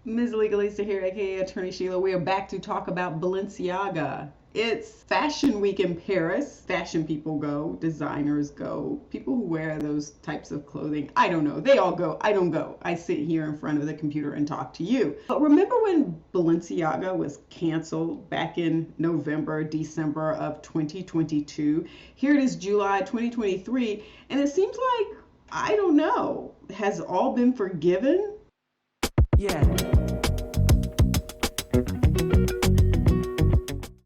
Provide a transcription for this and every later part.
Ms Legalista here, aka Attorney Sheila. We are back to talk about Balenciaga. It's Fashion Week in Paris. Fashion people go, designers go, people who wear those types of clothing. I don't know. They all go. I don't go. I sit here in front of the computer and talk to you. But remember when Balenciaga was canceled back in November, December of 2022? Here it is, July 2023, and it seems like, I don't know, has all been forgiven? Yeah.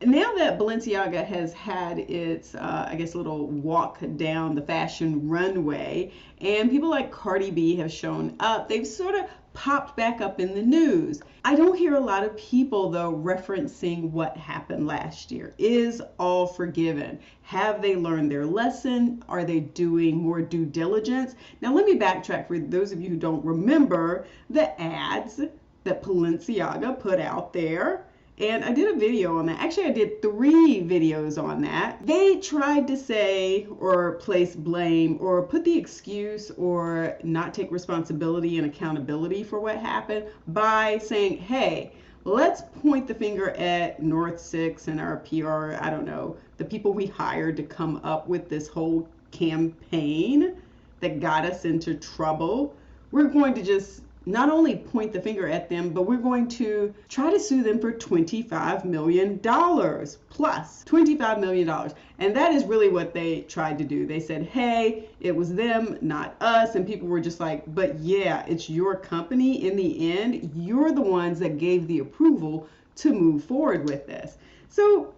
Now that Balenciaga has had its, little walk down the fashion runway, and people like Cardi B have shown up, they've sort of popped back up in the news. I don't hear a lot of people, though, referencing what happened last year. Is all forgiven? Have they learned their lesson? Are they doing more due diligence? Now, let me backtrack for those of you who don't remember the ads that Balenciaga put out there. And I did a video on that. Actually, I did 3 videos on that. They tried to say or place blame or put the excuse or not take responsibility and accountability for what happened by saying, hey, let's point the finger at North 6 and our PR, I don't know, the people we hired to come up with this whole campaign that got us into trouble. We're going to just not only point the finger at them, but we're going to try to sue them for $25 million plus $25 million. And that is really what they tried to do. They said, hey, it was them, not us. And people were just like, but yeah, it's your company. In the end, you're the ones that gave the approval to move forward with this. So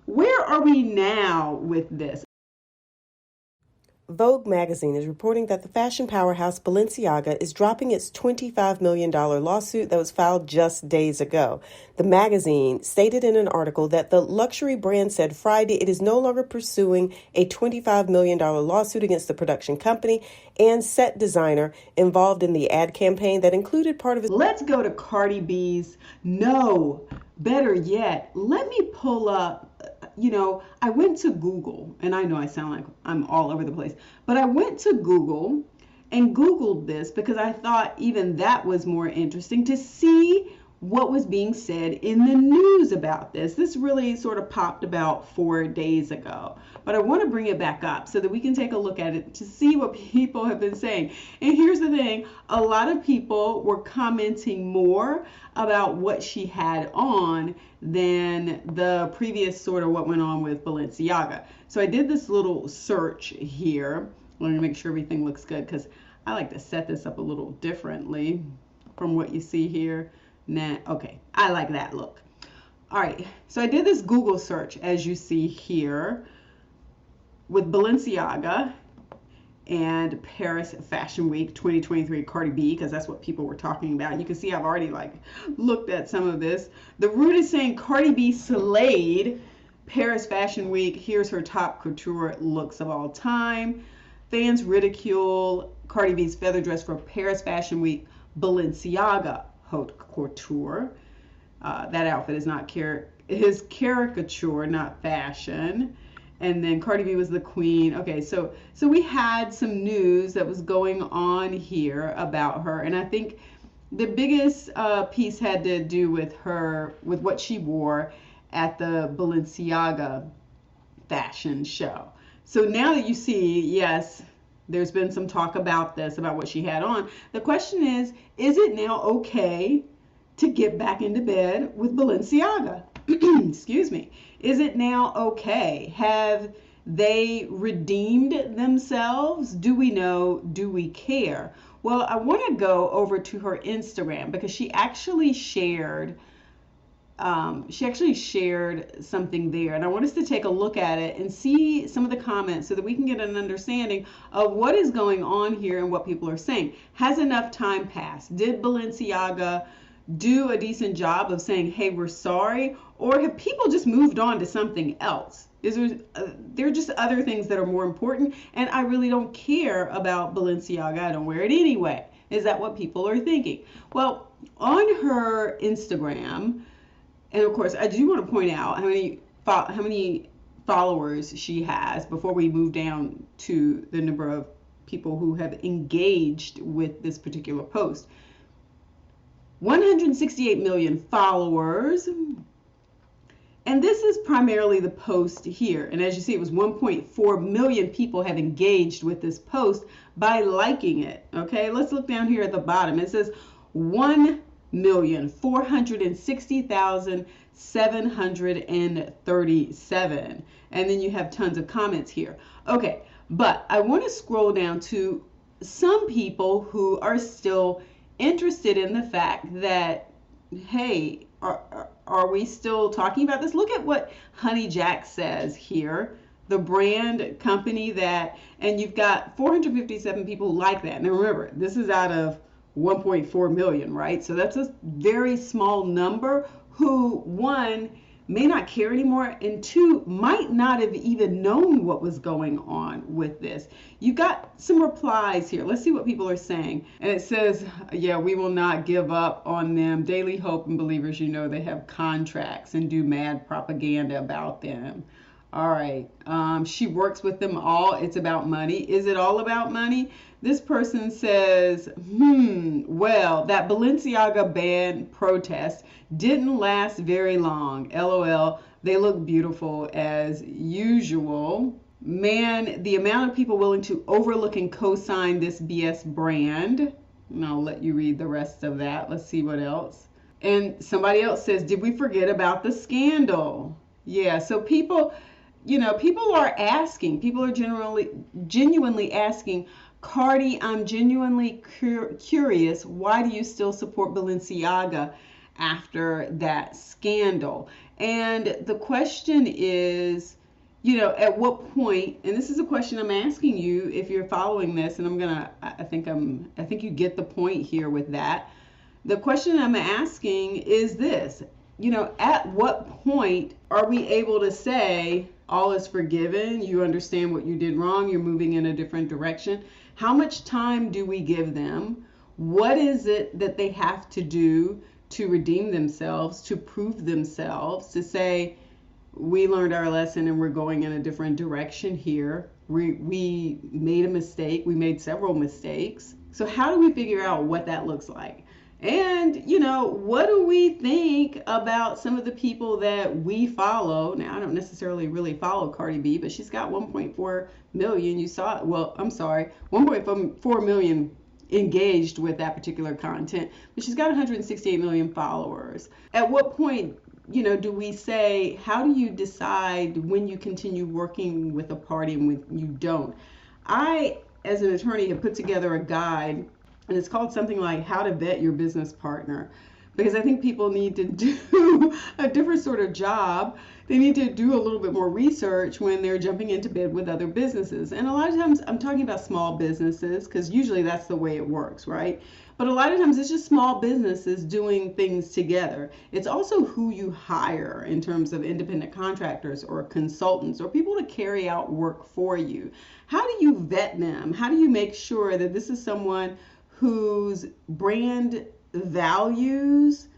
where are we now with this? Vogue magazine is reporting that the fashion powerhouse Balenciaga is dropping its $25 million lawsuit that was filed just days ago. The magazine stated in an article that the luxury brand said Friday it is no longer pursuing a $25 million lawsuit against the production company and set designer involved in the ad campaign that included part of his... Let's go to Cardi B's. No, better yet, let me pull up. I went to Google, and I know I sound like I'm all over the place, but I went to Google and Googled this because I thought even that was more interesting to see what was being said in the news about this. This really sort of popped about 4 days ago, but I want to bring it back up so that we can take a look at it to see what people have been saying. And here's the thing, a lot of people were commenting more about what she had on than the previous sort of what went on with Balenciaga. So I did this little search here. Let me make sure everything looks good because I like to set this up a little differently from what you see here. Nah, okay, I like that look. All right, so I did this Google search, as you see here, with Balenciaga and Paris Fashion Week 2023 Cardi B, because that's what people were talking about. You can see I've already looked at some of this. The root is saying Cardi B slayed Paris Fashion Week. Here's her top couture looks of all time. Fans ridicule Cardi B's feather dress for Paris Fashion Week. Balenciaga haute couture. That outfit is not his caricature, not fashion. And then Cardi B was the queen. Okay, so we had some news that was going on here about her, and I think the biggest piece had to do with what she wore at the Balenciaga fashion show. So now that you see, yes, there's been some talk about this, about what she had on. The question is it now okay to get back into bed with Balenciaga? Excuse me. Is it now okay? Have they redeemed themselves? Do we know? Do we care? Well, I want to go over to her Instagram because she actually shared something there, and I want us to take a look at it and see some of the comments so that we can get an understanding of what is going on here and what people are saying. Has enough time passed? Did Balenciaga do a decent job of saying, hey, we're sorry? Or have people just moved on to something else? There are just other things that are more important, and I really don't care about Balenciaga. I don't wear it anyway. Is that what people are thinking? Well, on her Instagram, and of course, I do want to point out how many followers she has before we move down to the number of people who have engaged with this particular post. 168 million followers. And this is primarily the post here. And as you see, it was 1.4 million people have engaged with this post by liking it. Okay, let's look down here at the bottom. It says 1,460,737. And then you have tons of comments here. Okay, but I want to scroll down to some people who are still interested in the fact that, hey, are we still talking about this? Look at what Honey Jack says here, the brand company that, and you've got 457 people like that. Now remember, this is out of 1.4 million, right? So that's a very small number who, one, may not care anymore, and two, might not have even known what was going on with this. You got some replies here. Let's see what people are saying. And it says, yeah, we will not give up on them. Daily Hope and Believers, you know, they have contracts and do mad propaganda about them. All right. She works with them all. It's about money. Is it all about money? This person says, well, that Balenciaga ban protest didn't last very long. LOL. They look beautiful as usual. Man, the amount of people willing to overlook and co-sign this BS brand. And I'll let you read the rest of that. Let's see what else. And somebody else says, did we forget about the scandal? Yeah, so people, you know, people are asking, people are genuinely asking, Cardi, I'm genuinely curious, why do you still support Balenciaga after that scandal? And the question is, you know, at what point, and this is a question I'm asking you if you're following this, and I think you get the point here with that. The question I'm asking is this, you know, at what point are we able to say all is forgiven, you understand what you did wrong, you're moving in a different direction? How much time do we give them? What is it that they have to do to redeem themselves, to prove themselves, to say, we learned our lesson and we're going in a different direction here. We made a mistake. We made several mistakes. So how do we figure out what that looks like? And, you know, what do we think about some of the people that we follow? Now, I don't necessarily really follow Cardi B, but she's got 1.4 million. You saw it. Well, I'm sorry, 1.4 million engaged with that particular content, but she's got 168 million followers. At what point, you know, do we say, how do you decide when you continue working with a party and when you don't? I, as an attorney, have put together a guide, and it's called something like How to Vet Your Business Partner, because I think people need to do a different sort of job. They need to do a little bit more research when they're jumping into bed with other businesses. And a lot of times I'm talking about small businesses, because usually that's the way it works, right? But a lot of times it's just small businesses doing things together. It's also who you hire in terms of independent contractors or consultants or people to carry out work for you. How do you vet them? How do you make sure that this is someone whose brand values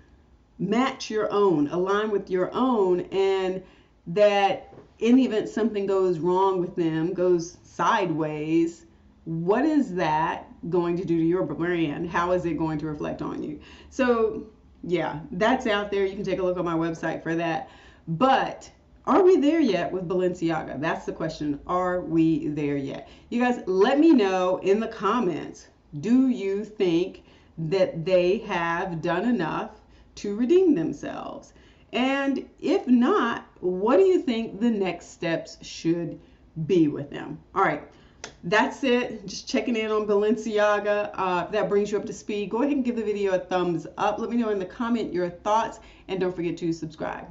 match your own, align with your own, and that in the event something goes wrong with them, goes sideways, what is that going to do to your brand? How is it going to reflect on you? So yeah, that's out there. You can take a look on my website for that. But are we there yet with Balenciaga? That's the question. Are we there yet? You guys, let me know in the comments. Do you think that they have done enough to redeem themselves? And if not, what do you think the next steps should be with them? All right, that's it. Just checking in on Balenciaga. If that brings you up to speed, go ahead and give the video a thumbs up. Let me know in the comment your thoughts, and don't forget to subscribe.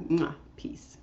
Peace.